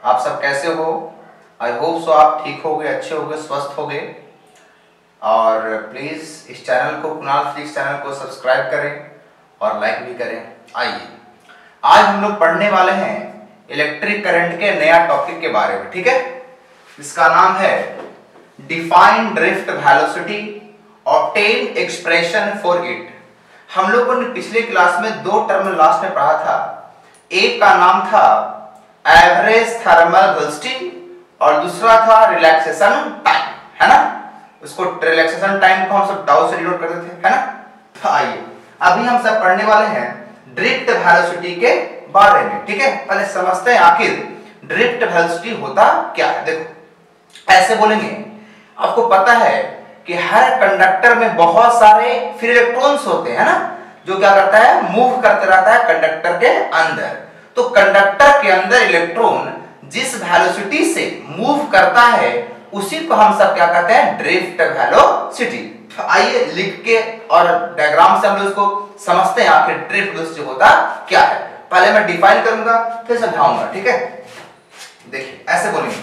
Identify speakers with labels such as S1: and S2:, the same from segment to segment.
S1: आप सब कैसे हो? आई होप सो आप ठीक होगे, अच्छे होगे, स्वस्थ होगे। और प्लीज़ इस चैनल को, कुणाल फिजिक्स चैनल को सब्सक्राइब करें और लाइक भी करें। आइए आज हम लोग पढ़ने वाले हैं इलेक्ट्रिक करंट के नया टॉपिक के बारे में, ठीक है। इसका नाम है define drift velocity, obtain expression for it. हम लोगों ने पिछले क्लास में दो टर्म लास्ट में पढ़ा था। एक का नाम था एवरेज थर्मल वेलोसिटी और दूसरा था रिलैक्सेशन टाइम, है ना। उसको रिलैक्सेशन टाइम को हम सब टाउ से डिनोट करते थे, है ना। तो आइए अभी हम सब पढ़ने वाले हैं ड्रिफ्ट वेलोसिटी के बारे में, ठीक है। पहले समझते हैं आखिर ड्रिफ्ट वेलोसिटी होता क्या है। देखो ऐसे बोलेंगे, आपको पता है कि हर कंडक्टर में बहुत सारे फ्री इलेक्ट्रॉन्स होते हैं ना, जो क्या करता है, मूव करते रहता है कंडक्टर के अंदर। तो कंडक्टर के अंदर इलेक्ट्रॉन जिस वेलोसिटी से मूव करता है उसी को हम सब क्या कहते हैं, ड्रिफ्ट वेलोसिटी। तो आइए लिख के और डायग्राम से हम लोग इसको समझते हैं आखिर ड्रिफ्ट वेलोसिटी होता क्या है। पहले मैं डिफाइन करूंगा फिर समझाऊंगा, ठीक है। देखिए ऐसे बोलेंगे,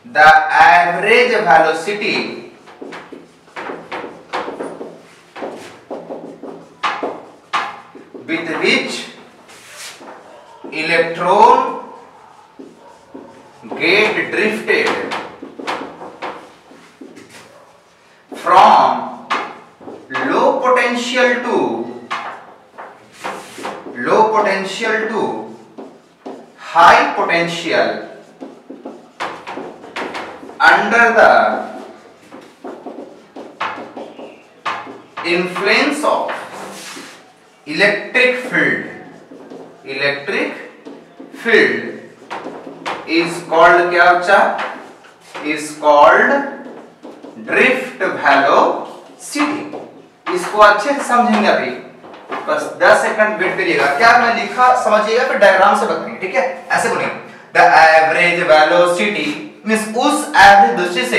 S1: the average velocity with which electron get drifted from low potential to high potential under the influence of electric field is called क्या बच्चा, is called drift velocity। इसको अच्छे से समझेंगे अभी, बस 10 सेकंड वेट करिएगा। क्या मैं लिखा समझिएगा फिर डायग्राम से बताएंगे, ठीक है। ऐसे बोलेंगे, the average velocity मींस उस एवरेज वेलोसिटी से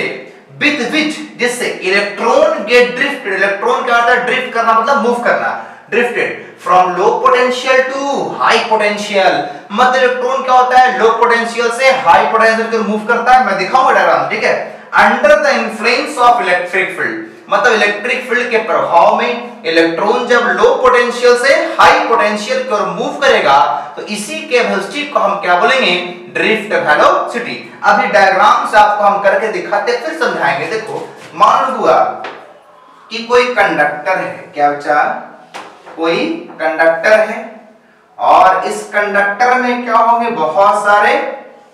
S1: विथ विच जिससे इलेक्ट्रॉन गेट ड्रिफ्टेड। इलेक्ट्रॉन क्या होता है, ड्रिफ्ट करना मतलब मूव करना, drifted from low potential to high potential. मतलब इलेक्ट्रॉन क्या होता है, लो पोटेंशियल से हाई पोटेंशियल की ओर मूव करता है। मैं दिखाऊंगा डायग्राम, ठीक है। Under the influence of electric field, मतलब इलेक्ट्रिक फील्ड के प्रभाव में इलेक्ट्रॉन जब लो पोटेंशियल से हाई पोटेंशियल की ओर मूव करेगा तो इसी के वेलोसिटी को हम क्या बोलेंगे, ड्रिफ्ट वेलोसिटी। अभी डायग्राम से आपको हम करके दिखाते फिर समझाएंगे। देखो मान हुआ कि कोई कंडक्टर है, क्या बच्चा, कोई कंडक्टर है और इस कंडक्टर में क्या होंगे, बहुत सारे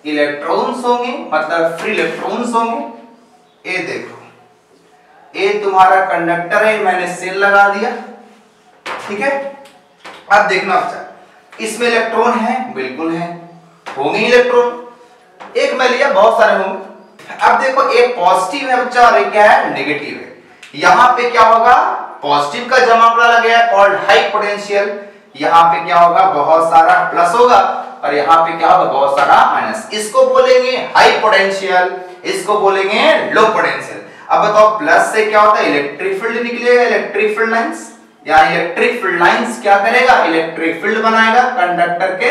S1: इलेक्ट्रॉन्स होंगे, मतलब फ्री इलेक्ट्रॉन्स होंगे। ये देखो ये तुम्हारा कंडक्टर है, मैंने सेल लगा दिया, ठीक है। अब देखना बच्चा, इसमें इलेक्ट्रॉन है, बिल्कुल है, होंगे इलेक्ट्रॉन, एक मैं लिया, बहुत सारे होंगे। अब देखो एक पॉजिटिव है बच्चा और एक क्या है, नेगेटिव है। यहां पे क्या होगा, पॉजिटिव का जमा पड़ा लग गया कॉल्ड हाई पोटेंशियल। यहां पे क्या होगा, बहुत सारा प्लस होगा और यहां पे क्या होगा, बहुत सारा माइनस। इसको बोलेंगे हाई पोटेंशियल, इसको बोलेंगे लो पोटेंशियल। अब बताओ प्लस से क्या होता है, इलेक्ट्रिक फील्ड निकलेगा, इलेक्ट्रिक फील्ड लाइंस, या इलेक्ट्रिक फील्ड लाइंस क्या करेगा, इलेक्ट्रिक फील्ड बनाएगा कंडक्टर के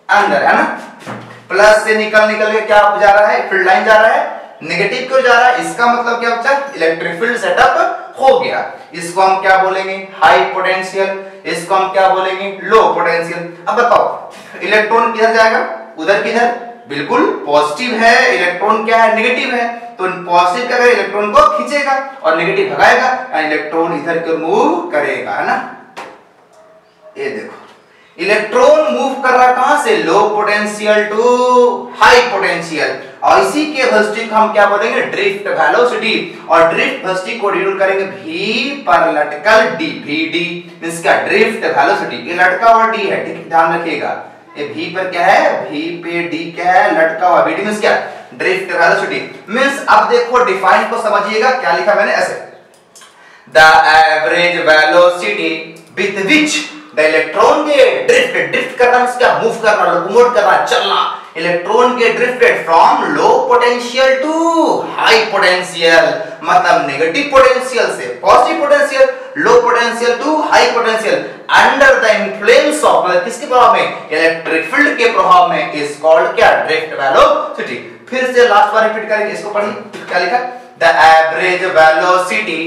S1: अंदर, है ना। प्लस से निकल के क्या जा रहा है, फील्ड लाइन जा रहा है, नेगेटिव क्यों जा रहा है, इसका मतलब क्या बच्चा, इलेक्ट्रिक फील्ड सेटअप हो गया। इसको हम क्या बोलेंगे, हाई पोटेंशियल, इसको हम क्या बोलेंगे, लो पोटेंशियल। अब बताओ इलेक्ट्रॉन किधर जाएगा, उधर किधर, बिल्कुल पॉजिटिव है, इलेक्ट्रॉन क्या है, नेगेटिव है। तो पॉजिटिव क्या करेगा, इलेक्ट्रॉन को खींचेगा और नेगेटिव भगाएगा, इलेक्ट्रॉन इधर की ओर मूव करेगा, है ना। ये देखो इलेक्ट्रॉन मूव कर रहा कहां से, low potential to high potential, और इसी के वेलोसिटी को हम क्या बोलेंगे, ड्रिफ्ट वेलोसिटी। और ड्रिफ्ट वेलोसिटी को डिनोट करेंगे v पर लटकल d, vd मींस क्या, ड्रिफ्ट वेलोसिटी। ये लटका हुआ d है, ठीक है, ध्यान रखिएगा। ये v पर क्या है, v पे d क्या है, लटका हुआ, vd मींस क्या, ड्रिफ्ट वेलोसिटी मींस। अब देखो डिफाइन को समझिएगा, क्या लिखा मैंने, ऐसे the average velocity with which the electron के ड्रिफ्ट करना मींस क्या, मूव करना, लोकोमोट करना, चलना, इलेक्ट्रॉन के drifted from low potential to high potential, मतलब नेगेटिव पोटेंशियल से positive potential, low potential to high potential under the influence of, किसके प्रभाव में, इलेक्ट्रिक फील्ड के प्रभाव में, इज कॉल्ड क्या, ड्रिफ्ट वेलोसिटी। फिर से लास्ट बार रिपीट करेंगे, इसको पढ़िए क्या लिखा, the average velocity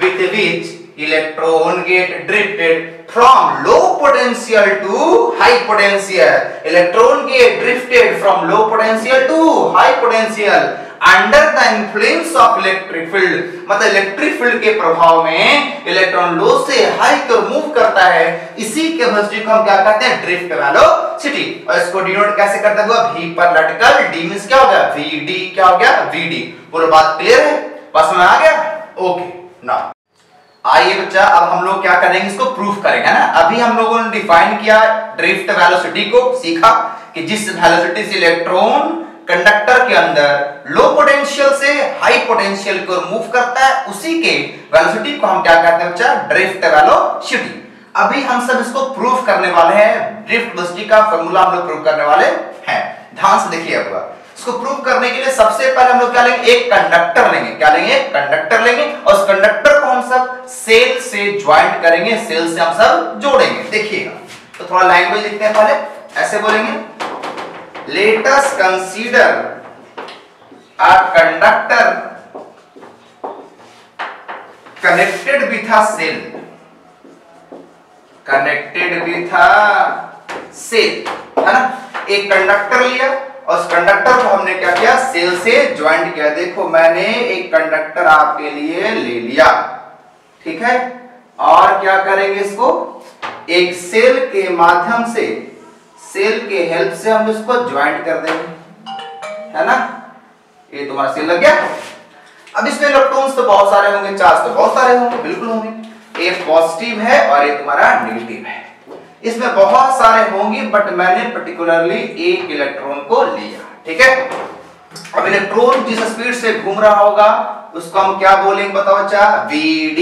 S1: with which electron get drifted from low potential to high potential, electron get drifted from low potential to high potential under the influence of electric field, मतलब electric field के प्रभाव में electron लो से high की ओर move करता है, इसी के वेलोसिटी को हम क्या कहते हैं, ड्रिफ्ट वेलोसिटी। और इसको डिनोट कैसे करते हैं, v पर लटकल, d मींस क्या हो गया, vd, क्या हो गया, vd। पूरी बात क्लियर है, बस में आ गया, ओके। नाउ आइए बच्चा, अब हम लोग क्या करेंगे, इसको प्रूफ करेंगे ना। अभी हम लोगों ने डिफाइन किया ड्रिफ्ट वेलोसिटी को, सीखा कि जिस वेलोसिटी से इलेक्ट्रॉन कंडक्टर के अंदर लो पोटेंशियल से हाई पोटेंशियल की ओर मूव करता है, उसी के वेलोसिटी को हम क्या कहते हैं बच्चा, ड्रिफ्ट वेलोसिटी। अभी हम सब इसको प्रूफ करने वाले हैं, ड्रिफ्ट वेलोसिटी का फार्मूला हम लोग प्रूफ करने वाले हैं। ध्यान से देखिए, अब इसको प्रूव करने के लिए सबसे पहले हम लोग क्या लेंगे, एक कंडक्टर लेंगे, क्या लेंगे, एक कंडक्टर लेंगे, और उस कंडक्टर को हम सब सेल से ज्वाइंट करेंगे, सेल से हम सब जोड़ेंगे। देखिएगा, तो थोड़ा लैंग्वेज लिखते हैं, पहले ऐसे बोलेंगे, let us consider a conductor connected with a cell, connected with a cell, है ना। एक कंडक्टर लिया और उस कंडक्टर को हमने क्या किया, सेल से ज्वाइंट किया। देखो मैंने एक कंडक्टर आपके लिए ले लिया, ठीक है, और क्या करेंगे, इसको एक सेल के माध्यम से, सेल के हेल्प से हम इसको ज्वाइंट कर देंगे, है ना। ये तुम्हारा सेल लग गया। अब इसमें इलेक्ट्रॉन्स तो बहुत सारे होंगे, चार्ज तो बहुत सारे होंगे, बिल्कुल होंगे। एक पॉजिटिव है और ये तुम्हारा नेगेटिव है, इसमें बहुत सारे होंगे, बट मैंने पर्टिकुलरली एक इलेक्ट्रॉन को लिया, ठीक है। अब इलेक्ट्रॉन जिस स्पीड से घूम रहा होगा उसको हम क्या बोलेंगे, बताओ बच्चा, vd,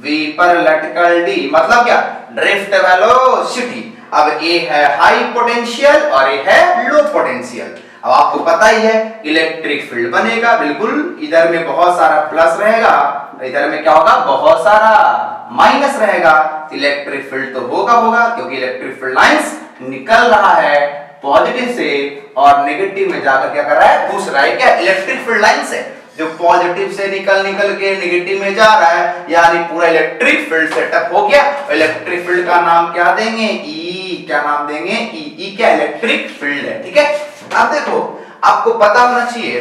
S1: v पर लटकल d, मतलब क्या, ड्रिफ्ट वेलोसिटी। अब ये है हाई पोटेंशियल और ये है लो पोटेंशियल। अब आपको पता ही है इलेक्ट्रिक फील्ड बनेगा, बिल्कुल, इधर में बहुत सारा प्लस रहेगा, इधर में क्या होगा, बहुत सारा माइनस रहेगा। इलेक्ट्रिक फील्ड तो होगा क्योंकि इलेक्ट्रिक फील्ड लाइंस निकल रहा है पॉजिटिव से और नेगेटिव में जाकर क्या कर रहा है, घुस रहा है। क्या इलेक्ट्रिक फील्ड लाइंस है जो पॉजिटिव से निकल के नेगेटिव में जा रहा है, यानी पूरा इलेक्ट्रिक फील्ड सेटअप हो गया। इलेक्ट्रिक फील्ड का नाम क्या देंगे, ई, क्या नाम देंगे, ई क्या इलेक्ट्रिक फील्ड है, ठीक है। अब देखो, आपको पता होना चाहिए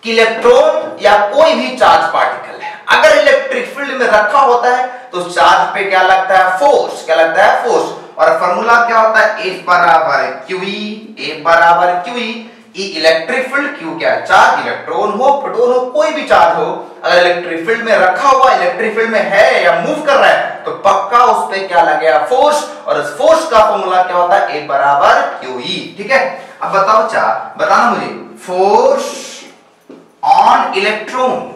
S1: कि इलेक्ट्रॉन या कोई भी चार्ज पार्टिकल है, अगर इलेक्ट्रिक फील्ड में रखा होता है तो चार्ज पे क्या लगता है, फोर्स, क्या लगता है, फोर्स। और फॉर्मूला क्या होता है, F बराबर QE, F बराबर QE। इलेक्ट्रिक फील्ड, Q क्या है, चार्ज, इलेक्ट्रॉन हो, प्रोटॉन हो, कोई भी चार्ज हो, अगर इलेक्ट्रिक फील्ड में रखा हुआ, इलेक्ट्रिक फील्ड में है या मूव कर रहा है, तो पक्का उस पे क्या लगेगा, फोर्स। और उस फोर्स का फॉर्मूला क्या होता है, F बराबर QE, ठीक है। अब बताओ बताना मुझे, फोर्स ऑन इलेक्ट्रॉन,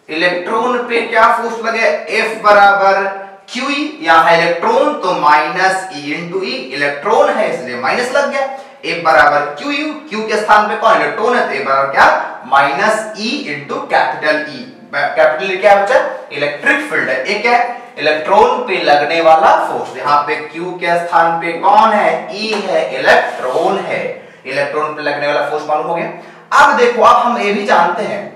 S1: इलेक्ट्रॉन पे क्या फोर्स लगे, F बराबर QE। यहाँ है इलेक्ट्रॉन तो minus E into E, electron है इसलिए माइनस लग गया। F बराबर QU, Q के स्थान पे कौन, इलेक्ट्रॉन है, तो F बराबर क्या, minus E into capital E। Capital क्या है बच्चा, इलेक्ट्रिक फील्ड है, एक है इलेक्ट्रॉन पे लगने वाला फोर्स। यहाँ पे Q के स्थान पे कौन है, E है, इलेक्ट्रॉन है, इलेक्ट्रॉन पे लगने वाला फोर्स मालूम हो गया। अब देखो, अब हम ये भी जानते हैं,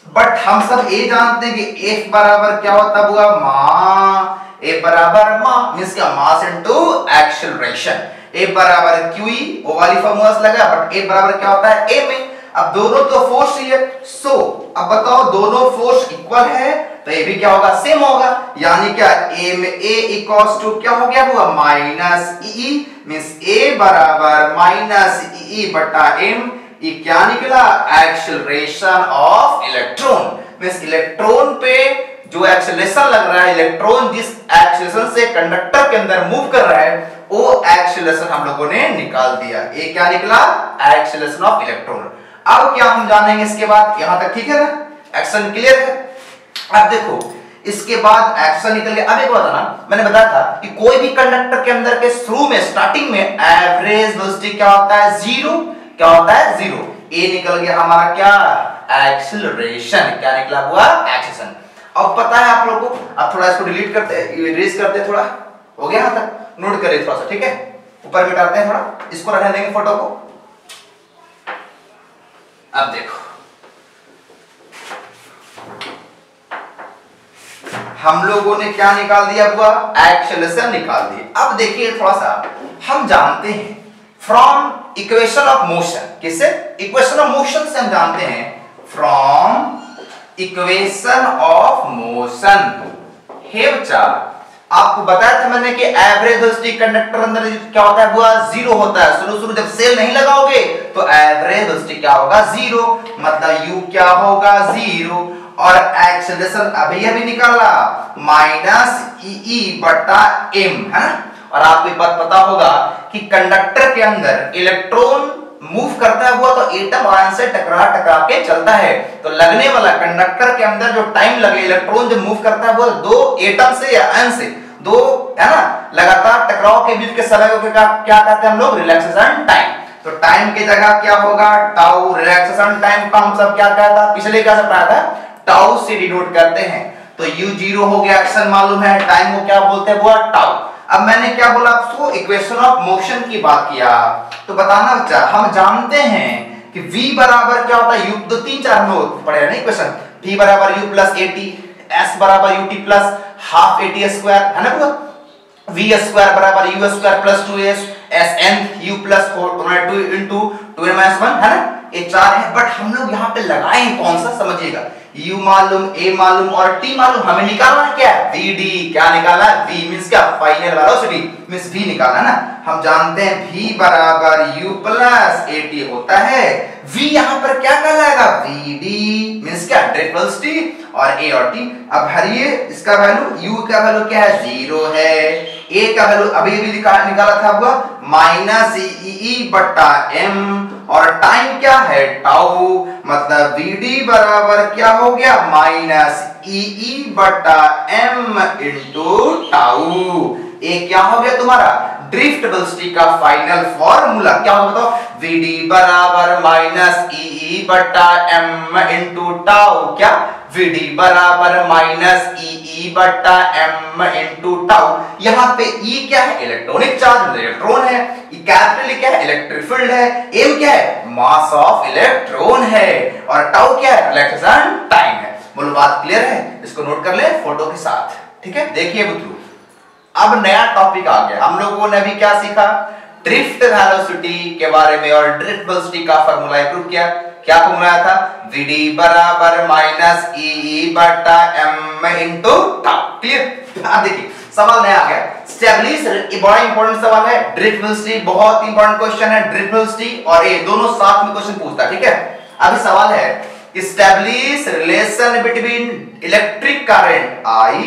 S1: बट हम सब ये जानते हैं कि F बराबर क्या होता हुआ, मास, F बराबर मास मींस क्या, मास इनटू एक्सेलरेशन। F बराबर QE, वो वाली फॉर्मूला लगा, बट F बराबर क्या होता है, A में। अब दोनों तो फोर्स ही है, सो अब बताओ दोनों फोर्स इक्वल है तो ये भी क्या होगा, सेम होगा। यानी क्या, A में A इक्वल्स टू क्या हो गया हुआ, माइनस E, मींस A बराबर माइनस E बटा M। ये क्या निकला, acceleration of electron. Means electron पे जो एक्सेलरेशन लग रहा है, इलेक्ट्रॉन जिस एक्सेलरेशन से कंडक्टर के अंदर मूव कर रहा है, वो एक्सेलरेशन हम लोगों ने निकाल दिया। ये क्या निकला, एक्सेलरेशन ऑफ इलेक्ट्रॉन। अब क्या हम जानेंगे इसके बाद, यहां तक ठीक है ना, एक्शन क्लियर है। अब देखो, इसके बाद एक्शन निकल गया। अब एक बात ना, मैंने बताया था कि कोई भी कंडक्टर के अंदर के शुरू में स्टार्टिंग में एवरेज वेलोसिटी क्या होता है, जीरो। क्या होता है, जीरो। ए निकल गया हमारा क्या, एक्सीलरेशन। क्या निकला हुआ, एक्सीलरेशन। अब पता है आप लोगों को, अब थोड़ा इसको डिलीट करते हैं, इरेज करते हैं, थोड़ा हो गया यहां तक, नोट करिए थोड़ा सा, ठीक है। ऊपर मिटाते हैं थोड़ा, इसको रहने देंगे फोटो को। अब देखो हम लोगों ने क्या निकाल दिया हुआ, एक्सीलरेशन निकाल दिया। अब देखिए थोड़ा सा, हम जानते हैं फ्रॉम इक्वेशन ऑफ मोशन, किससे, इक्वेशन ऑफ मोशन से हम जानते हैं, फ्रॉम इक्वेशन ऑफ मोशन। हे बच्चा, आपको बताया था मैंने कि एवरेज वेलोसिटी कंडक्टर अंदर क्या होता है हुआ, जीरो होता है। शुरू जब सेल नहीं लगाओगे तो एवरेज वेलोसिटी क्या होगा, जीरो। मतलब u क्या होगा, जीरो। और एक्सीलरेशन अभी निकाला माइनस ई बटा m, है ना। और आपको बात पता होगा कि कंडक्टर के अंदर इलेक्ट्रॉन मूव करता हुआ तो एटम आयन से टकरा के चलता है। तो लगने वाला कंडक्टर के अंदर जो टाइम लगे इलेक्ट्रॉन जब मूव करता है वो दो एटम से या आयन से, दो है ना, लगातार टकराव के बीच के समय को क्या कहते हैं हम लोग, रिलैक्सेशन टाइम। तो टाइम की जगह क्या होगा, टाउ। रिलैक्सेशन टाइम का हम सब क्या कहता, पिछले क्या पढ़ाया था, टाउ से डिनोट करते हैं। तो u जीरो हो गया, एक्शन मालूम है, टाइम को क्या बोलते हैं वो टाउ। अब मैंने क्या बोला आपको, इक्वेशन ऑफ मोशन की बात किया। तो बताना बच्चा, हम जानते हैं कि v बराबर क्या होता है, u दो तीन चार हम लोग पढ़े ना इक्वेशन, v बराबर u प्लस at, s बराबर ut plus half at square, है ना पूरा। v स्क्वायर बराबर u square plus 2s, s n u plus 2 into 2n minus 1, है ना। ये चार है, बट हम लोग यहाँ पे लगाए कौन सा, समझिएगा। u मालूम, a मालूम और t मालूम, हमें निकालना है क्या, vd। क्या निकाला, v मींस क्या, फाइनल वेलोसिटी मींस v निकाला ना। हम जानते हैं v बराबर u प्लस at होता है। v यहाँ पर क्या कहलाएगा, vd मींस क्या, ड्रिफ्ट वेलोसिटी, और a और t। अब भरिए इसका वैल्यू, u का वैल्यू क्या है, जीरो है। a का वैल्यू अभी निकाला था हुआ माइनस ई बटा m, और टाइम क्या है, टाउ। मतलब vd बराबर क्या हो गया, माइनस ई बटा m इंटू टाउ। ये क्या हो गया तुम्हारा, ड्रिफ्ट वेलोसिटी का फाइनल फॉर्मूला। क्या होगा बताओ, vd बराबर माइनस ई बटा m इंटू टाउ। क्या, vd बराबर माइनस ई बटा m इंटू टाउ। यहाँ पे e क्या है, इलेक्ट्रॉनिक चार्ज, इलेक्ट्रॉन है। कैपिटल क्या है, इलेक्ट्रिक फील्ड है। m क्या है, मास ऑफ इलेक्ट्रॉन है। और टाउ क्या है, रिलैक्सेशन टाइम है। बोलो बात क्लियर है, इसको नोट कर ले फोटो के साथ, ठीक है। देखिए बुद्धू, अब नया टॉपिक आ गया। हम लोगों ने अभी क्या सीखा, ड्रिफ्ट वेलोसिटी के बारे में, और ड्रिफ्ट वेलोसिटी का फार्मूला इंप्रूव किया। क्या फार्मूला था, vd बराबर माइनस ई बटा m इंटू टाउ। क्लियर। अब देखिए सवाल नया आ गया, स्टैब्लिश, ये बड़ा इंपॉर्टेंट सवाल है। ड्रिफ्ट वेलोसिटी बहुत इंपॉर्टेंट क्वेश्चन है। ड्रिफ्ट वेलोसिटी और ये दोनों साथ में क्वेश्चन पूछता है, ठीक है। अभी सवाल है, establish relation between electric current I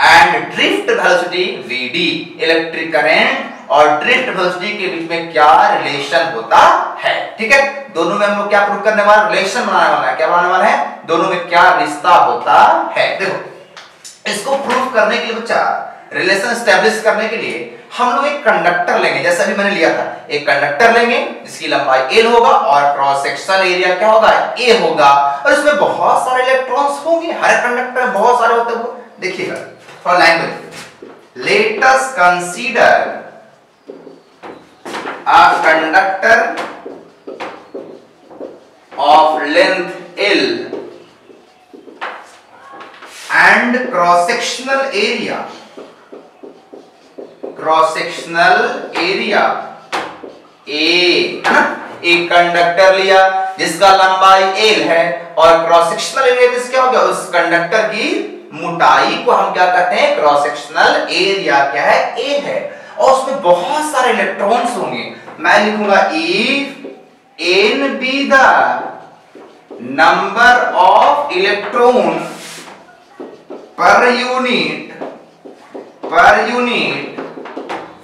S1: and drift velocity vd। Electric current और ड्रिफ्ट वेलोसिटी के बीच में क्या रिलेशन होता है, ठीक है। दोनों में हम लोग क्या प्रूव करने वाला, रिलेशन बनाने वाला है। क्या बनाने वाला है, दोनों में क्या रिश्ता होता है। देखो इसको प्रूव करने के लिए बच्चा, रिलेशन एस्टैब्लिश करने के लिए हम लोग एक कंडक्टर लेंगे, जैसा भी मैंने लिया था। एक कंडक्टर लेंगे जिसकी लंबाई l होगा और क्रॉस सेक्शनल एरिया क्या होगा, a होगा, और इसमें बहुत सारे इलेक्ट्रॉन्स होंगे। हर कंडक्टर में बहुत सारे होते हैं। देखिएगा थोड़ा लाइन में, late us consider a conductor of length L and cross sectional area A, है ना। एक कंडक्टर लिया जिसका लंबाई L है और क्रॉस सेक्शनल एरिया क्या हो गया, उस कंडक्टर की मोटाई को हम क्या कहते हैं, क्रॉस सेक्शनल एरिया क्या है, A है। और उसमें बहुत सारे इलेक्ट्रॉन्स होंगे। मैं लिखूंगा if n be the number of electron per unit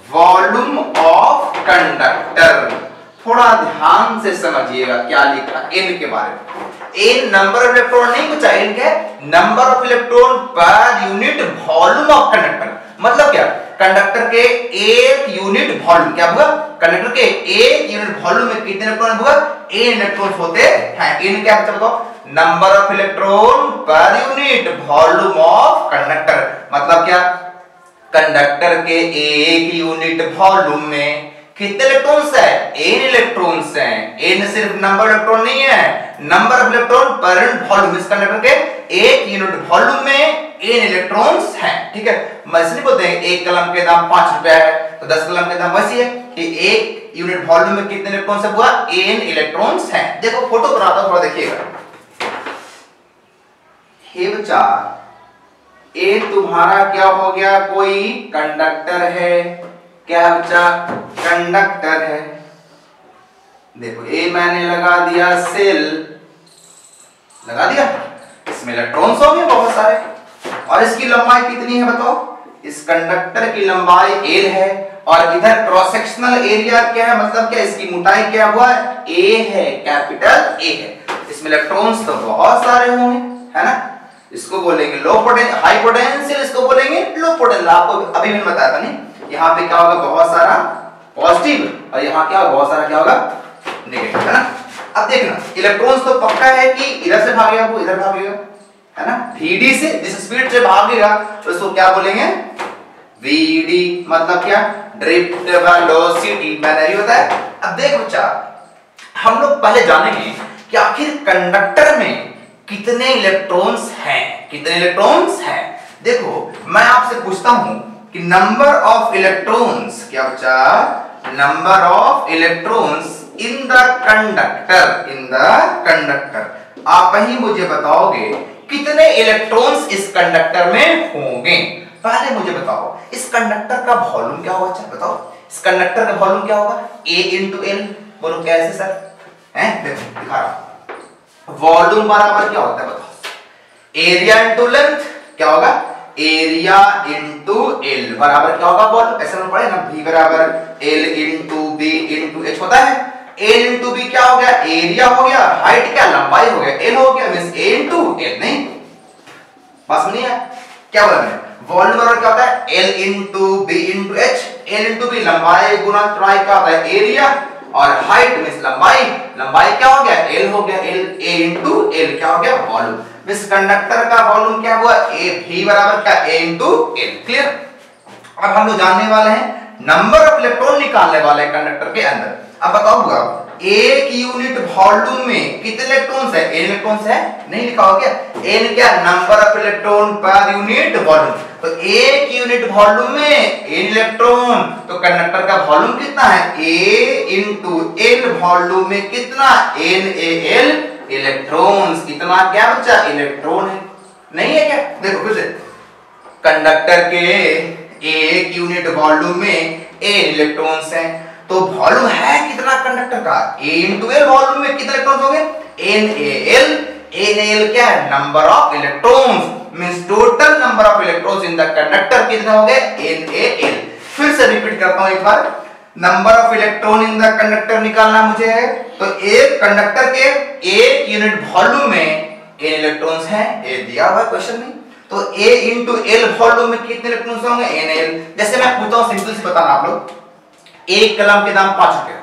S1: volume of conductor। थोड़ा ध्यान से समझिएगा क्या लिखा n के बारे में। n नंबर ऑफ इलेक्ट्रॉन नहीं, कुछ n क्या number of electron per unit volume of conductor. मतलब क्या, कंडक्टर के एक यूनिट वॉल्यूम क्या होगा, कंडक्टर के एक यूनिट वॉल्यूम में कितने इलेक्ट्रॉन होगा, n इलेक्ट्रॉन होते हैं। n क्या बच्चा बताओ, number of electron per unit volume of conductor. मतलब क्या, कंडक्टर के एक यूनिट वॉल्यूम में कितने इलेक्ट्रॉन्स है, n इलेक्ट्रॉन्स हैं। n सिर्फ नंबर इलेक्ट्रॉन नहीं है, number of electron per unit volume. इस कंडक्टर के एक यूनिट वॉल्यूम में n इलेक्ट्रॉन्स हैं। ठीक है, वैसे नहीं बोलते हैं एक कलम के दाम 5 रुपया है तो 10 कलम के दाम वैसी है कि एक यूनिट वॉल्यूम में कितने इलेक्ट्रॉन्स है, हुआ n इलेक्ट्रॉन्स हैं। देखो फोटो बनाता हूं, थोड़ा देखिएगा। हे बच्चा, ए तुम्हारा क्या हो गया, कोई कंडक्टर है। क्या बच्चा, कंडक्टर है। देखो ए मैंने लगा दिया सेल, लगा दिया, इसमें इलेक्ट्रॉन्स हो गए बहुत सारे। और इसकी लंबाई कितनी है बताओ, इस कंडक्टर की लंबाई l है और इधर क्रॉस सेक्शनल एरिया क्या है, मतलब क्या इसकी मोटाई क्या हुआ, a है, कैपिटल A है। इसमें इलेक्ट्रॉन्स तो बहुत सारे होंगे, है ना। इसको बोलेंगे लो पोटेंशियल, हाई पोटेंशियल इसको बोलेंगे लो पोटेंशियल। आपको अभी मैंने बताया था नहीं, यहाँ पे क्या होगा, बहुत सारा पॉजिटिव और यहाँ क्या होगा, बहुत सारा क्या होगा, नेगेटिव, है ना। अब देखना, इलेक्ट्रॉन्स तो पक्का है कि इधर से भागेगा वो इधर भागेगा, है ना। Vd से जिस स्पीड से भागेगा तो इसको क्या बोलेंगे, Vd। मतलब क्या, ड्रिफ्ट वेलोसिटी मैंने होता है। अब देख बच्चा, हम लोग पहले जानेंगे कि आखिर कंडक्टर में कितने इलेक्ट्रॉन्स हैं, कितने इलेक्ट्रॉन्स हैं। देखो मैं आपसे पूछता हूं कि नंबर ऑफ इलेक्ट्रॉन्स, क्या बच्चा, number of electrons in the conductor, in the conductor. आप ही मुझे बताओगे कितने इलेक्ट्रॉन्स इस कंडक्टर में होंगे। पहले मुझे बताओ इस कंडक्टर का वॉल्यूम क्या होगा, अच्छा बताओ इस कंडक्टर का वॉल्यूम क्या होगा, A into L। बोलो कैसे सर, हैं, देखो दिखा रहा हूं। वॉल्यूम बराबर क्या होता है बताओ, एरिया इंटू लेंथ, क्या होगा, एरिया इंटू एल बराबर क्या होगा वॉल्यूम। ऐसे में पढ़े ना, V बराबर L into B into H होता है। L इंटू B क्या हो गया, एरिया हो गया, हाइट क्या, लंबाई हो गया, L हो गया, मींस A इंटू L। नहीं बस नहीं है, क्या बोला मैंने, वॉल्यूम बराबर क्या होता है, L into B into H। L into B लंबाई गुना चौड़ाई क्या होता है, एरिया, और हाइट मींस लंबाई, लंबाई क्या हो गया, L हो गया, L A इंटू L क्या हो गया, वॉल्यूम। इस कंडक्टर का वॉल्यूम क्या हुआ, A V बराबर क्या, A इंटू L। क्लियर। अब हम लोग जानने वाले हैं नंबर ऑफ इलेक्ट्रॉन निकालने वाले हैं कंडक्टर के अंदर। अब बताओ एक यूनिट वॉल्यूम में कितने इलेक्ट्रॉन्स है, n इलेक्ट्रॉन्स है, नहीं लिखा हो क्या, n क्या, number of electron per unit volume. तो एक यूनिट वॉल्यूम में n इलेक्ट्रॉन, तो कंडक्टर का वॉल्यूम कितना है, A इंटू L। वॉल्यूम में कितना, NaL इलेक्ट्रॉन्स। कितना क्या बच्चा, इलेक्ट्रॉन है, नहीं है क्या। देखो फिर से, कंडक्टर के एक यूनिट वॉल्यूम में n इलेक्ट्रॉन्स हैं, तो वॉल्यूम है कितना कंडक्टर का, A इंटू L। वॉल्यूम में कितने इलेक्ट्रॉन्स होंगे, NaL। NaL क्या है, number of electrons, means total number of electrons in the conductor कितने हो गए, NaL। फिर से रिपीट करता हूं एक बार, number of electron in the conductor निकालना मुझे है, तो एक कंडक्टर के एक यूनिट वॉल्यूम में n इलेक्ट्रॉन्स हैं, ये दिया हुआ क्वेश्चन में। तो A इंटू L वॉल्यूम में कितने इलेक्ट्रॉन्स होंगे, NaL। जैसे मैं पूछता हूं, सिंपल से बताना आप लोग, एक कलम के दाम 5 रुपया,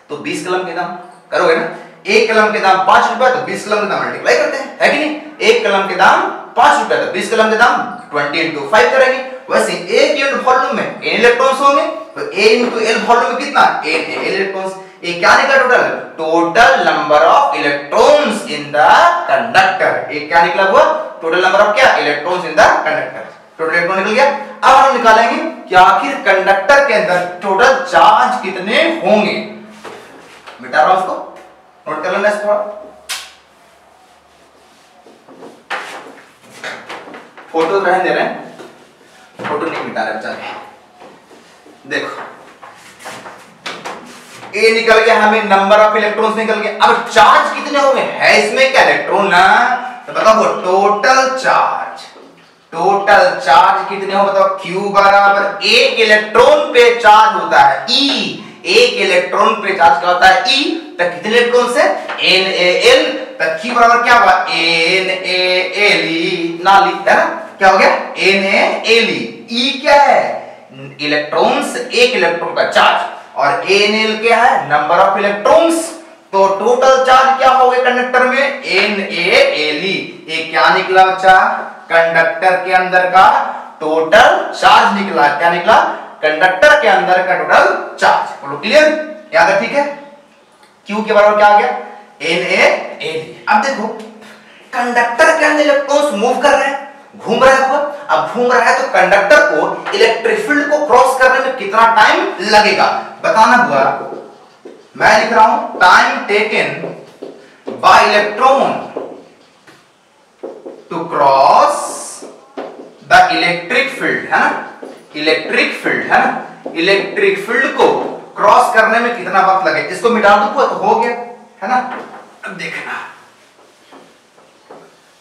S1: तो 20 कलम के दाम करोगे ना, एक कलम के दाम 5 रुपया तो 20 कलम के दाम मल्टीप्लाई करते हैं, है कि नहीं। एक कलम के दाम 5 रुपया तो 20 कलम के दाम 20 इंटू 5 करेंगे। वैसे एक यूनिट वॉल्यूम में n इलेक्ट्रॉन्स होंगे, तो A इंटू L वॉल्यूम में कितना, NaL इलेक्ट्रॉन्स। ये क्या निकला total, total number of electrons in the conductor. ये क्या निकला हुआ, टोटल नंबर ऑफ क्या, electrons in the conductor. Total electron निकल गया। अब हम निकालेंगे कि आखिर कंडक्टर के अंदर टोटल चार्ज कितने होंगे। मिटा रहा हूं उसको, नोट कर लेना इसको, फोटो रहने दे रहे हैं, फोटो नहीं मिटा रहे बेचारे। देखो ए निकल गया, हमें नंबर ऑफ इलेक्ट्रॉन्स निकल गए। अब चार्ज कितने होंगे, है इसमें क्या इलेक्ट्रॉन ना, तो बताओ टोटल चार्ज, टोटल चार्ज कितने हो बताओ, Q बराबर एक इलेक्ट्रॉन पे चार्ज होता है E। एक इलेक्ट्रॉन पे चार्ज क्या होता है E, तो कितने इलेक्ट्रॉन से NaL, तो Q बराबर क्या हुआ NaLe, नाली है ना, क्या हो गया NaLe। E क्या है इलेक्ट्रॉन्स, एक इलेक्ट्रॉन का चार्ज, और NaL क्या है नंबर ऑफ इलेक्ट्रॉन्स, तो टोटल चार्ज क्या हो गया कंडक्टर में NaLe। ये क्या निकला बच्चा, कंडक्टर के अंदर का टोटल चार्ज निकला। क्या निकला, कंडक्टर के अंदर का टोटल चार्ज। बोलो क्लियर, याद है, ठीक है। Q के बराबर क्या आ गया NaLe। अब देखो कंडक्टर के अंदर इलेक्ट्रॉन्स मूव कर रहे हैं, घूम रहा है, अब घूम रहा है तो कंडक्टर को इलेक्ट्रिक फील्ड को क्रॉस करने में कितना टाइम लगेगा बताना हुआ। मैं लिख रहा हूं time taken by electron to cross the electric field, है ना, इलेक्ट्रिक फील्ड है ना, इलेक्ट्रिक फील्ड को क्रॉस करने में कितना वक्त लगे। इसको मिटा दो तो हो गया, है ना। अब देखना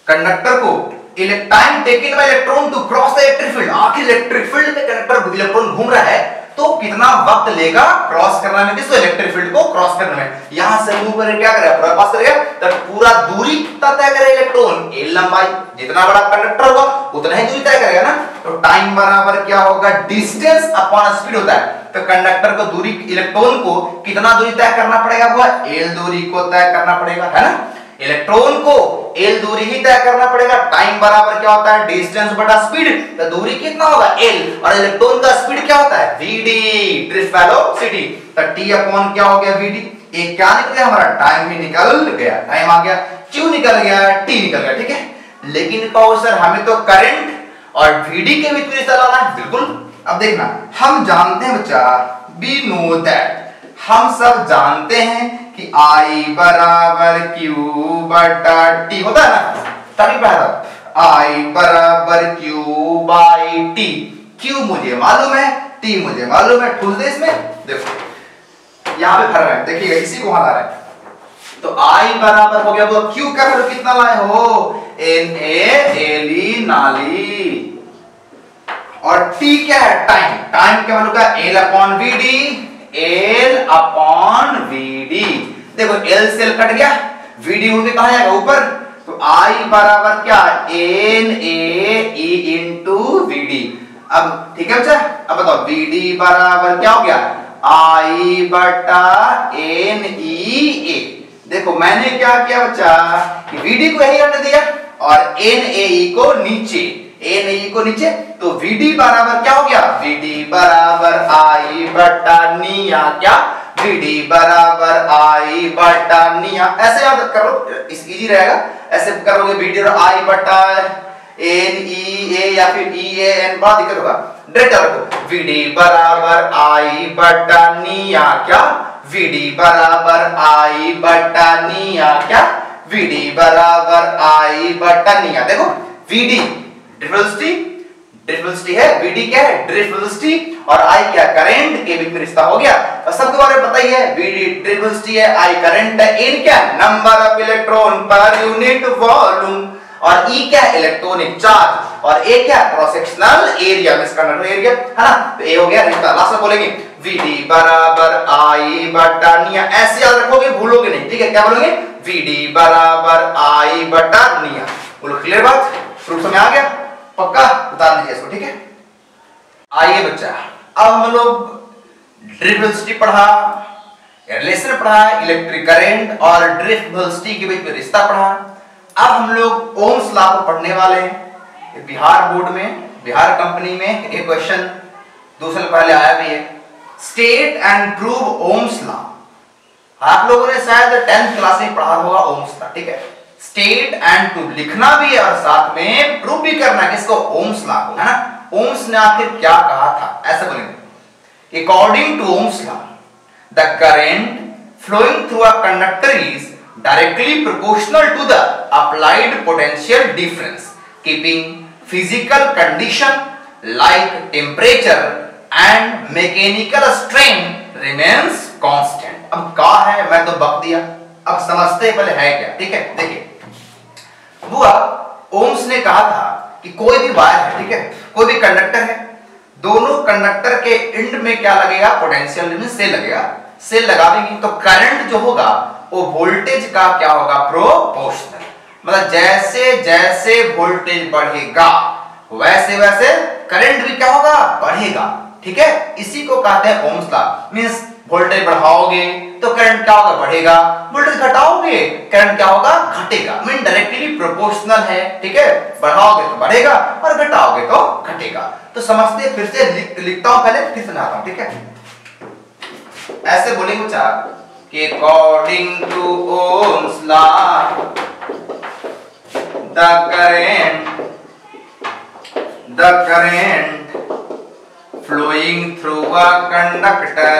S1: कंडक्टर को time taken by electron to cross the electric field, आखिर इलेक्ट्रिक फील्ड में कंडक्टर इलेक्ट्रॉन घूम रहा है तो कितना वक्त लेगा क्रॉस करने में, किसको इलेक्ट्रिक फील्ड को क्रॉस करने में। यहां से मूव करके क्या करेगा, पूरा पास करेगा, तब पूरा दूरी कितना तय करेगा इलेक्ट्रॉन L लंबाई, जितना बड़ा कंडक्टर होगा उतना ही दूरी तय करेगा ना। तो टाइम बराबर क्या होगा डिस्टेंस अपॉन स्पीड होता है, तो कंडक्टर को दूरी, इलेक्ट्रॉन को कितना दूरी तय करना पड़ेगा, वो L दूरी को तय करना पड़ेगा, है ना। इलेक्ट्रॉन को L दूरी ही तय करना पड़ेगा। टाइम बराबर क्या होता है डिस्टेंस बटा स्पीड, तो दूरी कितना होगा L, और इलेक्ट्रॉन का स्पीड क्या होता है Vd, ड्रिफ्ट वेलोसिटी, तो T अपॉन क्या हो गया Vd। ये क्या निकल गया हमारा, टाइम भी निकल गया, टाइम आ गया, Q निकल गया, T निकल गया, ठीक है। लेकिन कहो सर हमें तो करंट और Vd के बीच में रिश्ता लाना है, बिल्कुल। अब देखना हम जानते हैं बच्चा, वी नो दैट, हम सब जानते हैं कि I बराबर Q बटा T होता है ना, तभी पहला I बराबर Q बाई T। Q मुझे मालूम है, T मुझे मालूम है, ठूस दे इसमें, देखो यहां पे भर रहे हैं, देखिएगा इसी को वहां ला रहे हैं। तो I बराबर हो गया, वो Q का वैल्यू कितना लाए हो NaLe, नाली, और T क्या है टाइम, टाइम क्या वैल्यू का L upon Vd, L upon Vd। देखो L से L कट गया, Vd होके कहां जाएगा ऊपर, तो I बराबर क्या NaE इंटू Vd। अब ठीक है बच्चा, अब बताओ Vd बराबर क्या हो गया I बटा NeA। देखो मैंने क्या किया बच्चा कि Vd को यही रहने दिया और NaE को नीचे, NaE को नीचे, तो Vd बराबर क्या हो गया, Vd बराबर I बटा निया, क्या Vd बराबर I बटा निया, ऐसे याद करो, इस इजी रहेगा, ऐसे करोगे Vd और I बटा NeA या फिर EAN, बड़ा दिक्कत होगा, डायरेक्ट रखो Vd बराबर I बटा निया, क्या Vd बराबर I बटा निया, क्या Vd बराबर I बटा निया। देखो Vd ड्रिफ्ट है, Vd क्या है ड्रिफ्ट वेलोसिटी, और I क्या करंट के बीच में रिश्ता हो गया। और सबके बारे में पता ही है, Vd ड्रिफ्ट वेलोसिटी है, I करंट है, N क्या number of electron per unit volume, और E क्या इलेक्ट्रॉनिक चार्ज, और A क्या cross sectional area, conductor area, है ना। तो A हो गया रिश्ता। लास्ट में बोलेंगे Vd बराबर I बटा निया, ऐसे याद रखोगे भूलोगे नहीं, ठीक है। क्या बोलोगे Vd बराबर I बटा निया। बोलो क्लियर बात, प्रूफ समझ आ गया, पक्का उतार लीजिए इसको, ठीक है। आइए बच्चा, अब हम लोग ड्रिफ्ट वेलोसिटी पढ़ा, रिलेशन पढ़ा, इलेक्ट्रिक करंट और ड्रिफ्ट वेलोसिटी के बीच में रिश्ता पढ़ा। अब हम लोग ओम्स लॉ को पढ़ने वाले हैं। बिहार बोर्ड में, बिहार कंपनी में एक क्वेश्चन 2 साल पहले आया भी है, state and prove Ohm's law. आप लोगों ने शायद 10th क्लास में पढ़ा होगा ओम्स लॉ, ठीक है। स्टेट एंड प्रूव लिखना भी है और साथ में प्रूव भी करना है, किसको ओम्स लॉ को, है ना। ओम्स ने आखिर क्या कहा था, ऐसे बोलेंगे according to Ohm's law the current flowing through a conductor is directly proportional to the applied potential difference keeping physical condition like temperature and mechanical strain remains constant। अब क्या है, मैं तो बक दिया, अब समझते पहले है क्या, ठीक है। देखिए बुआ, ओम्स ने कहा था कि कोई भी वायर है, ठीक है, कोई भी कंडक्टर है, दोनों कंडक्टर के एंड में क्या लगेगा, पोटेंशियल डिफरेंस सेल लगेगा। सेल लगावेंगे तो करंट जो होगा वो वोल्टेज का क्या होगा, प्रोपोर्शनल। मतलब जैसे जैसे वोल्टेज बढ़ेगा वैसे वैसे करंट भी क्या होगा, बढ़ेगा। ठीक है, इसी को कहते हैं ओम्स लॉ। मींस वोल्टेज बढ़ाओगे तो करंट क्या होगा, बढ़ेगा। वोल्टेज घटाओगे करंट क्या होगा, घटेगा। मीन डायरेक्टली प्रोपोर्शनल है। ठीक है, बढ़ाओगे तो बढ़ेगा और घटाओगे तो घटेगा। तो समझते, फिर से लिखता हूं, पहले फिर सुनाता हूं। ठीक है, ऐसे बोलेंगे बच्चा कि according to Ohm's law the current flowing through a conductor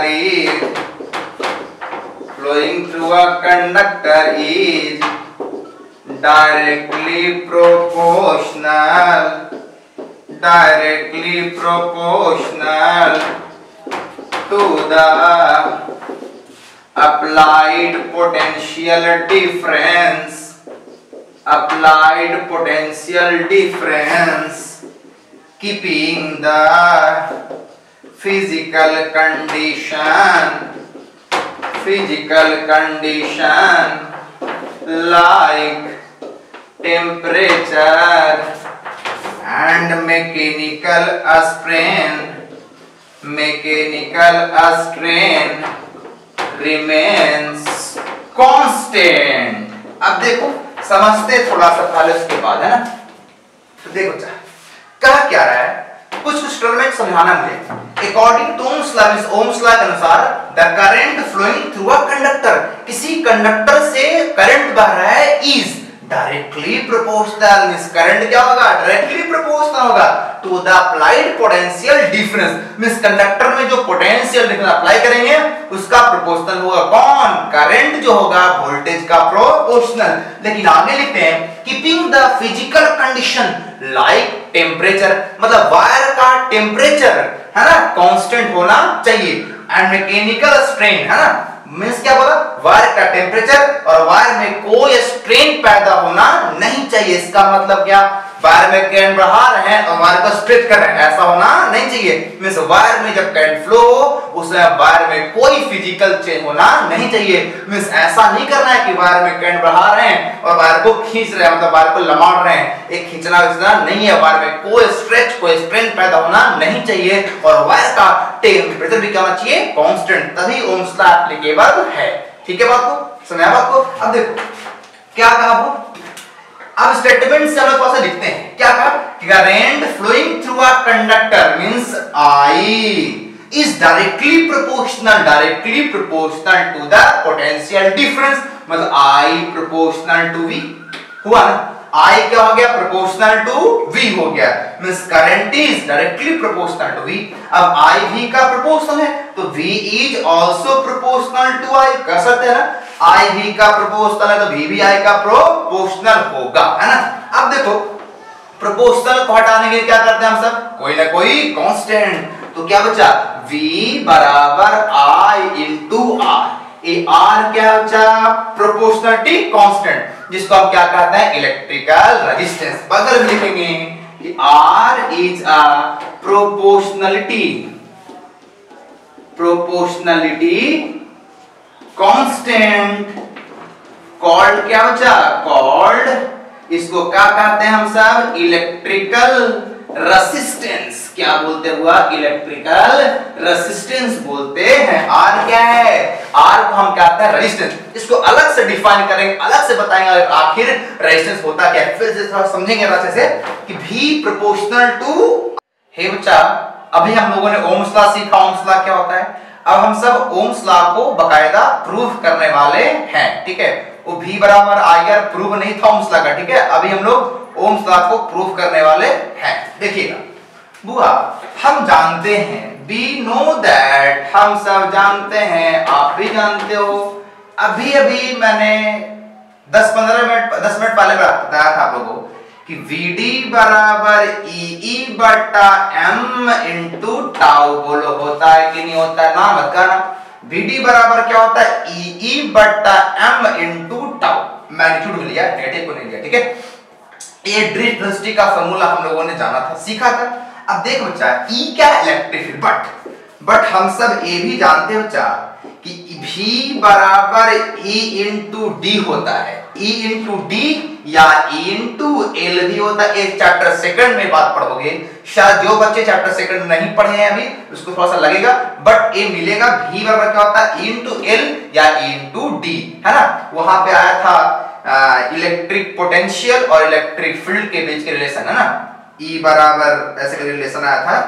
S1: is directly proportional to the applied potential difference keeping the physical condition like temperature and mechanical strain remains constant। अब देखो, समझते थोड़ा सा पहले, उसके बाद है ना। तो देखो कहा क्या रहा है, कुछ टर्म में समझाना मुझे। According to Ohm's law, Ohm's law के अनुसार the current flowing through a conductor, किसी कंडक्टर से करंट बह रहा है, is directly proportional. Means current क्या होगा, डायरेक्टली प्रोपोर्शनल होगा to the applied potential difference. Means conductor में जो पोटेंशियल डिफरेंस अप्लाई करेंगे उसका प्रोपोर्शनल होगा कौन, करंट जो होगा वोल्टेज का प्रोपोर्शनल। लेकिन आगे लिखते हैं keeping the physical condition like temperature, मतलब वायर का टेम्परेचर है ना कांस्टेंट होना चाहिए। एंड मैकेनिकल स्ट्रेन है ना, मींस क्या बोला, वायर का टेम्परेचर और वायर में कोई स्ट्रेन पैदा होना नहीं चाहिए। इसका मतलब क्या, वायर में करंट बढ़ा रहे हैं और वायर को स्ट्रेच कर रहे हैं, ऐसा होना नहीं चाहिए। मींस वायर में जब करंट फ्लो हो उसमें वायर में कोई फिजिकल चेंज होना नहीं चाहिए। मींस ऐसा नहीं करना है कि वायर में करंट बढ़ा रहे हैं और वायर को खींच रहे हैं, मतलब वायर को लमाड़ रहे हैं, एक खींचना नहीं है। वायर में कोई स्ट्रेच, कोई स्ट्रेन पैदा होना नहीं चाहिए और वायर का टेम्परेचर भी क्या होना चाहिए, कांस्टेंट, तभी ओम्स लॉ एप्लीकेबल है। ठीक है, बात को समझा बात को। अब देखो क्या कहा वो, अब स्टेटमेंट से हम थोड़ा सा लिखते हैं। क्या कहा, current flowing through a conductor means I is directly proportional to the potential difference। मतलब I proportional to V हुआ ना, I क्या हो गया, proportional to V हो गया। Means current is directly proportional to V। अब I V का प्रोपोर्शनल है तो V is also proportional to I। कह सकते हैं ना, I V का प्रोपोर्शनल है तो V भी I का प्रोपोर्शनल होगा, है ना। अब देखो प्रोपोर्शनल को हटाने के लिए क्या करते हैं हम सब, कोई ना कोई कांस्टेंट। तो क्या बचा, V बराबर I इंटू R। ये R क्या बचा, प्रोपोर्शनलिटी कांस्टेंट, जिसको हम क्या कहते हैं, इलेक्ट्रिकल रेजिस्टेंस। बगल में लिखेंगे कि R is a proportionality constant called, क्या बचा, कॉल्ड, इसको क्या कहते हैं हम सब, इलेक्ट्रिकल रेसिस्टेंस। क्या बोलते हुआ, इलेक्ट्रिकल रेसिस्टेंस बोलते हैं। R क्या है, R को हम कहते हैं रेजिस्टेंस। इसको अलग से डिफाइन करेंगे, अलग से बताएंगे आखिर रेजिस्टेंस होता क्या है, फिर से थोड़ा समझेंगे अच्छे से कि V प्रोपोर्शनल टू। हे बच्चा, अभी हम लोगों ने ओम्स लॉ सीखा, ओम्स लॉ क्या होता है। अब हम सब ओम्स लॉ को बकायदा प्रूफ करने वाले हैं। ठीक है, वो V बराबर I R प्रूफ नहीं था ओम्स लॉ का। ठीक है, अभी हम लोग ओम्स लॉ को प्रूफ करने वाले हैं। देखिएगा बुआ, हम जानते हैं, we know that, हम सब जानते हैं, आप भी जानते हो। अभी अभी मैंने 10 मिनट पहले बताया था आप लोगों को कि VD बराबर EE बटा M इंटू टाउ। बोलो होता है कि नहीं होता है, ना मत कहना। VD बराबर क्या होता है, EE बटा M इंटू टाउ। मैग्नीट्यूड में लिया, नेगेटिव को नहीं लिया। ठीक है, ये ड्रिफ्ट वेलोसिटी का फार्मूला हम लोगों ने जाना था, सीखा था। अब देखो बच्चा E क्या है इलेक्ट्रिक फील्ड, बट हम सब ये भी जानते हो बच्चा कि V बराबर E इंटू डी होता है, E इंटू डी या E इंटू एल भी होता है। एक चैप्टर सेकंड में बात पढ़ोगे, शायद जो बच्चे चैप्टर सेकंड नहीं पढ़े हैं अभी उसको थोड़ा सा लगेगा, बट ये मिलेगा V बराबर क्या होता है E इंटू एल या E इंटू डी, है ना। वहां पे आया था इलेक्ट्रिक पोटेंशियल और इलेक्ट्रिक फील्ड के बीच के रिलेशन, है ना, E बराबर ऐसे का रिलेशन आया था।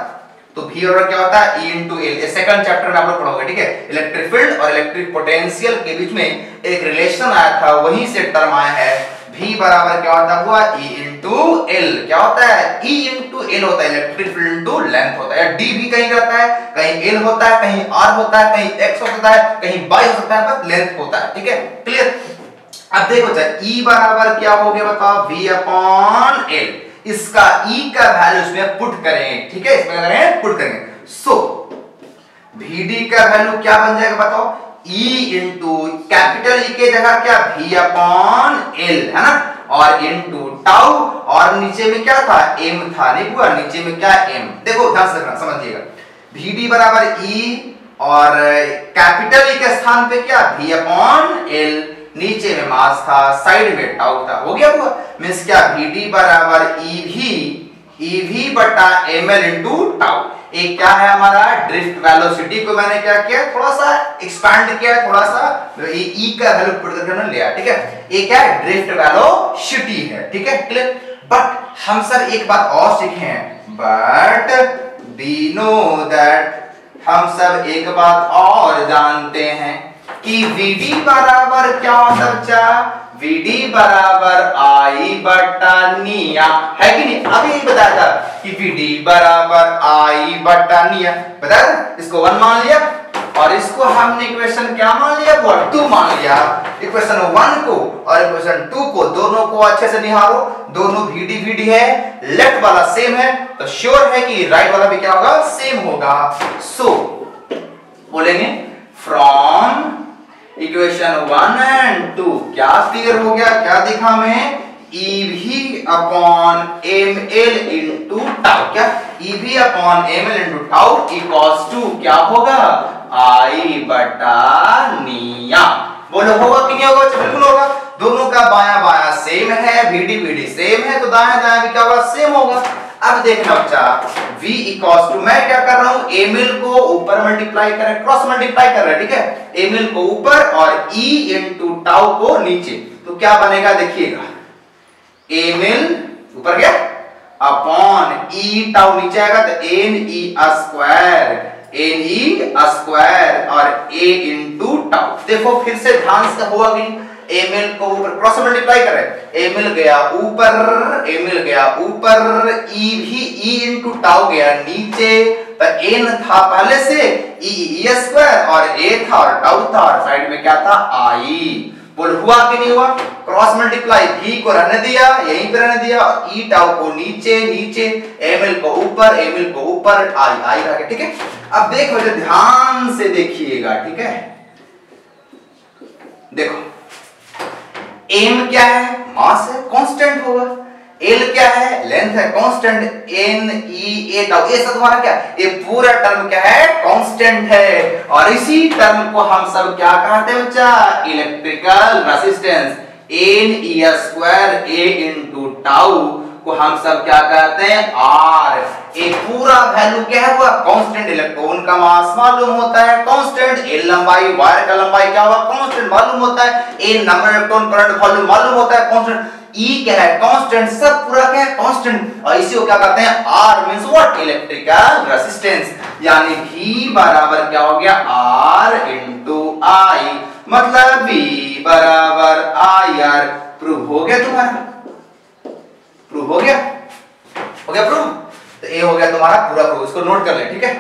S1: तो V बराबर क्या होता है E into L, second chapter में आप लोग पढ़ोगे, ठीक है। इलेक्ट्रिक फील्ड और इलेक्ट्रिक पोटेंशियल के बीच में एक रिलेशन आया था, वहीं से टर्म आया है। V बराबर क्या होता हुआ E इंटू एल, क्या होता है E इंटू एल होता है, इलेक्ट्रिक फील्ड इंटू लेंथ होता है। D भी कहीं रहता है, कहीं L होता है, कहीं R होता है, कहीं X होता है, कहीं Y हो सकता है, बस लेंथ होता है, ठीक है, क्लियर। अब देखो E बराबर क्या हो गया बताओ V अपॉन एल, इसका E का वैल्यू इसमें पुट करें, ठीक है, इसमें क्या करें पुट करेंगे। सो VD का वैल्यू क्या बन जाएगा बताओ E इंटू कैपिटल E के जगह क्या V अपॉन एल, है ना, और इंटू टाउ, और नीचे में क्या था M था, नहीं हुआ, नीचे में क्या M। देखो ध्यान से समझिएगा, VD बराबर E और कैपिटल E के स्थान पे क्या V अपॉन एल, नीचे में मास था, साइड में टाउ था, हो गया हुआ। मींस क्या VD बराबर EV बटा ml इंटू टाउ। एक क्या है हमारा ड्रिफ्ट वेलोसिटी को मैंने क्या किया, थोड़ा सा एक्सपैंड किया, थोड़ा सा E का वैल्यू पुट करके लिया, ठीक है। ये क्या है ड्रिफ्ट वेलोसिटी है, ठीक है, क्लियर। बट हम सर एक बात और सीखे हैं, बट वी नो दैट हम सब एक बात और जानते हैं कि VD बराबर क्या होता है बच्चा, VD बराबर I बटा निया, है कि नहीं। अभी यही बताया था कि VD बराबर I बटा निया, बताया था। इसको 1 मान लिया और इसको हमने इक्वेशन क्या मान लिया, 2 मान लिया। इक्वेशन 1 को और इक्वेशन 2 को दोनों को अच्छे से निहारो, दोनों VD है, लेफ्ट वाला सेम है तो श्योर है कि राइट वाला भी क्या होगा सेम होगा। सो बोलेंगे फ्रॉम इक्वेशन 1 एंड 2 क्या फिगर हो गया, क्या दिखा मैं EV upon ml into tau, क्या EV upon ml into tau equals to क्या होगा I बटा निया। बोलो होगा कि नहीं होगा, बिल्कुल होगा। दोनों का बायां बायां सेम है, VD सेम है, तो दायां दायां भी क्या होगा सेम होगा। अब देखना बच्चा V इक्वल्स टू, मैं क्या कर रहा हूं ml को ऊपर मल्टीप्लाई कर रहा है, क्रॉस मल्टीप्लाई कर रहा है, ठीक है, ml को ऊपर और E इंटू टाउ को नीचे, तो क्या बनेगा देखिएगा, ml ऊपर गया अपॉन E टाउ नीचे आएगा तो NE स्क्वायर और A इंटू टाउ। देखो फिर से ध्यान से हुआ कि ml को ऊपर क्रॉस मल्टीप्लाई कर रहे हैं, ml गया ऊपर E भी E इंटू टाउ गया नीचे, तो n था पहले से E स्क्वायर और A था और टाउ था और साइड में क्या था I। बोल हुआ कि नहीं हुआ, क्रॉस मल्टीप्लाई V को रहने दिया, यहीं पे रहने दिया, और E टाउ को नीचे ml को ऊपर I रह गया, ठीक है। अब देखो ध्यान से देखिएगा, ठीक है, देखो m क्या है मास है, कांस्टेंट होगा, l क्या है लेंथ है, कांस्टेंट, NE A टाउ, ये सब तुम्हारा क्या, ये पूरा टर्म क्या है कांस्टेंट है। और इसी टर्म को हम सब क्या कहते हैं बच्चा, electrical resistance, NE square A into tau को हम सब क्या कहते हैं R। एक पूरा वैल्यू क्या है हुआ कांस्टेंट, इलेक्ट्रॉन का मास मालूम होता है कांस्टेंट, L लंबाई, वायर का लंबाई क्या हुआ कांस्टेंट मालूम होता है, A number electron current volume मालूम होता है कांस्टेंट, E क्या है कांस्टेंट, सब पूरा क्या है कांस्टेंट, और इसी को क्या कहते हैं R means what electrical resistance. यानी V बराबर क्या हो गया R इंटू I, मतलब V बराबर IR। प्रूव हो गया तुम्हारा, प्रूव हो गया प्रूव, तो ये हो गया तुम्हारा पूरा प्रूफ। इसको नोट कर ले, ठीक है।